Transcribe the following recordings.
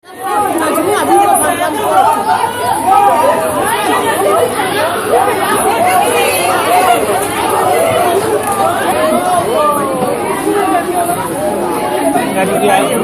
나중에 아버지가 Dari dia itu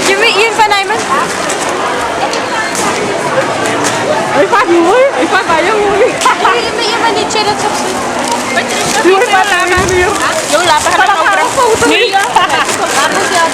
You meet Ian Van Eyman? Ay, Pat, vui. Ay, Pat, tayo vui. You meet Ian Van Eyman at Sophie? Vui, Pat, tayo vui. Yung lapas na Parang photo niya. Tapos yan.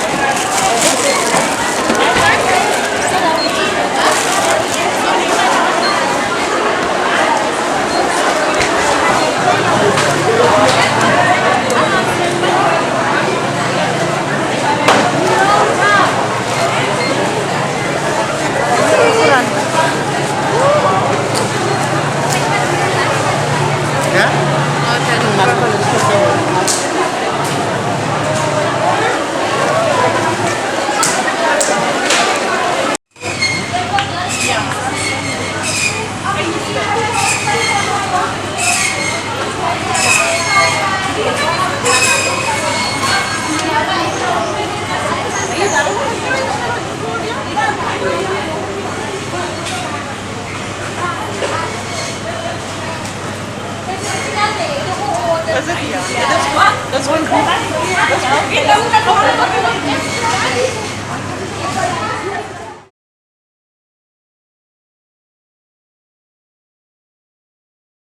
That's one. That's one.